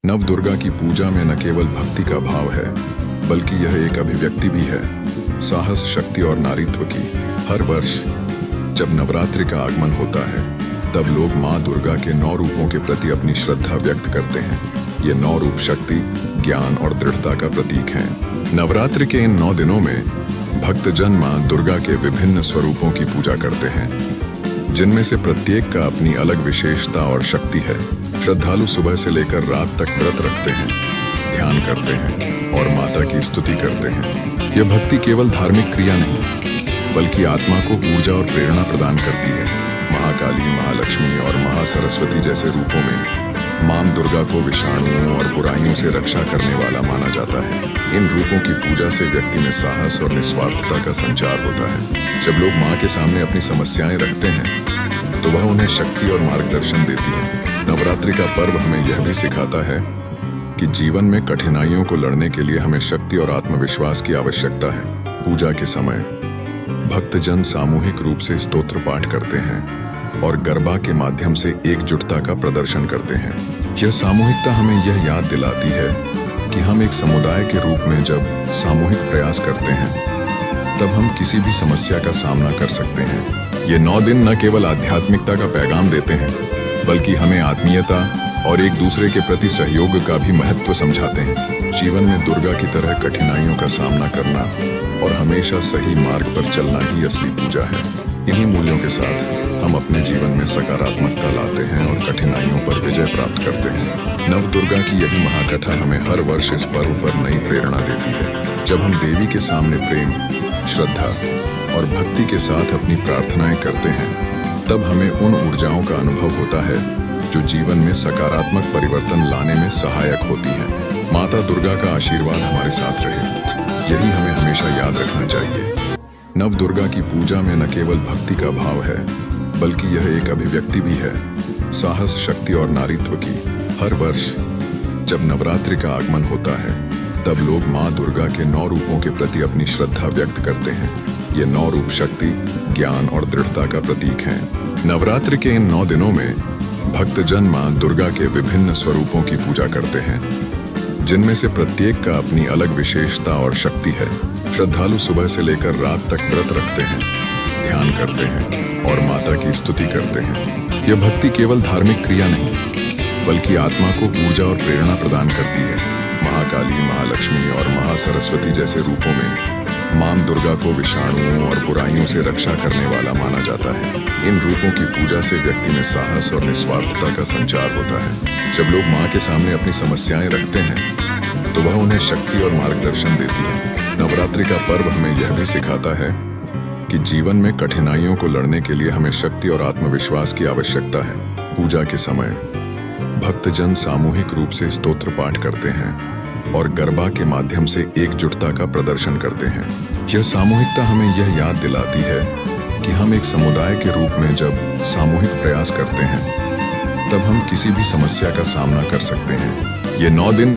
नव दुर्गा की पूजा में न केवल भक्ति का भाव है, बल्कि यह एक अभिव्यक्ति भी है साहस, शक्ति और नारीत्व की। हर वर्ष जब नवरात्रि का आगमन होता है, तब लोग माँ दुर्गा के 9 रूपों के प्रति अपनी श्रद्धा व्यक्त करते हैं। ये 9 रूप शक्ति, ज्ञान और दृढ़ता का प्रतीक हैं। नवरात्रि के इन 9 दिनों में भक्तजन माँ दुर्गा के विभिन्न स्वरूपों की पूजा करते हैं, जिनमें से प्रत्येक का अपनी अलग विशेषता और शक्ति है। श्रद्धालु सुबह से लेकर रात तक व्रत रखते हैं, ध्यान करते हैं और माता की स्तुति करते हैं। यह भक्ति केवल धार्मिक क्रिया नहीं, बल्कि आत्मा को ऊर्जा और प्रेरणा प्रदान करती है। महाकाली, महालक्ष्मी और महासरस्वती जैसे रूपों में मां दुर्गा को विषाणुओं और बुराइयों से रक्षा करने वाला माना जाता है। इन रूपों की पूजा से व्यक्ति में साहस और निस्वार्थता का संचार होता है। जब लोग मां के सामने अपनी समस्याएं रखते हैं, तो वह उन्हें शक्ति और मार्गदर्शन देती है। नवरात्रि का पर्व हमें यह भी सिखाता है कि जीवन में कठिनाइयों को लड़ने के लिए हमें शक्ति और आत्मविश्वास की आवश्यकता है। पूजा के समय भक्तजन सामूहिक रूप से स्तोत्र पाठ करते हैं और गरबा के माध्यम से एकजुटता का प्रदर्शन करते हैं। यह सामूहिकता हमें यह याद दिलाती है कि हम एक समुदाय के रूप में जब सामूहिक प्रयास करते हैं, तब हम किसी भी समस्या का सामना कर सकते हैं। ये 9 दिन न केवल आध्यात्मिकता का पैगाम देते हैं, बल्कि हमें आत्मीयता और एक दूसरे के प्रति सहयोग का भी महत्व समझाते हैं। जीवन में दुर्गा की तरह कठिनाइयों का सामना करना और हमेशा सही मार्ग पर चलना ही असली पूजा है। इन्हीं मूल्यों के साथ हम अपने जीवन में सकारात्मकता लाते हैं और कठिनाइयों पर विजय प्राप्त करते हैं। नव दुर्गा की यही महाकथा हमें हर वर्ष इस पर्व पर नई प्रेरणा देती है। जब हम देवी के सामने प्रेम, श्रद्धा और भक्ति के साथ अपनी प्रार्थनाएं करते हैं, तब हमें उन ऊर्जाओं का अनुभव होता है जो जीवन में सकारात्मक परिवर्तन लाने में सहायक होती हैं। माता दुर्गा का आशीर्वाद हमारे साथ रहे, यही हमें हमेशा याद रखना चाहिए। नव दुर्गा की पूजा में न केवल भक्ति का भाव है, बल्कि यह एक अभिव्यक्ति भी है साहस, शक्ति और नारीत्व की। हर वर्ष जब नवरात्रि का आगमन होता है, तब लोग माँ दुर्गा के 9 रूपों के प्रति अपनी श्रद्धा व्यक्त करते हैं। ये 9 रूप शक्ति, ज्ञान और दृढ़ता का प्रतीक हैं। नवरात्रि के इन 9 दिनों में भक्तजन माँ दुर्गा के विभिन्न स्वरूपों की पूजा करते हैं, जिनमें से प्रत्येक का अपनी अलग विशेषता और शक्ति है। श्रद्धालु सुबह से लेकर रात तक व्रत रखते हैं, ध्यान करते हैं और माता की स्तुति करते हैं। यह भक्ति केवल धार्मिक क्रिया नहीं, बल्कि आत्मा को ऊर्जा और प्रेरणा प्रदान करती है। महाकाली, महालक्ष्मी और महासरस्वती जैसे रूपों में मां दुर्गा को विषाणुओं और बुराइयों से रक्षा करने वाला माना जाता है। इन रूपों की पूजा से व्यक्ति में साहस और निस्वार्थता का संचार होता है। जब लोग मां के सामने अपनी समस्याएं रखते हैं, तो वह उन्हें शक्ति और मार्गदर्शन देती है। नवरात्रि का पर्व हमें यह भी सिखाता है कि जीवन में कठिनाइयों को लड़ने के लिए हमें शक्ति और आत्मविश्वास की आवश्यकता है। पूजा के समय भक्तजन सामूहिक रूप से स्तोत्र पाठ करते हैं और गरबा के माध्यम से एकजुटता का प्रदर्शन करते हैं। यह सामूहिकता हमें यह याद दिलाती है कि हम एक समुदाय के रूप में जब सामूहिक प्रयास करते हैं, तब हम किसी भी समस्या का सामना कर सकते हैं। ये 9 दिन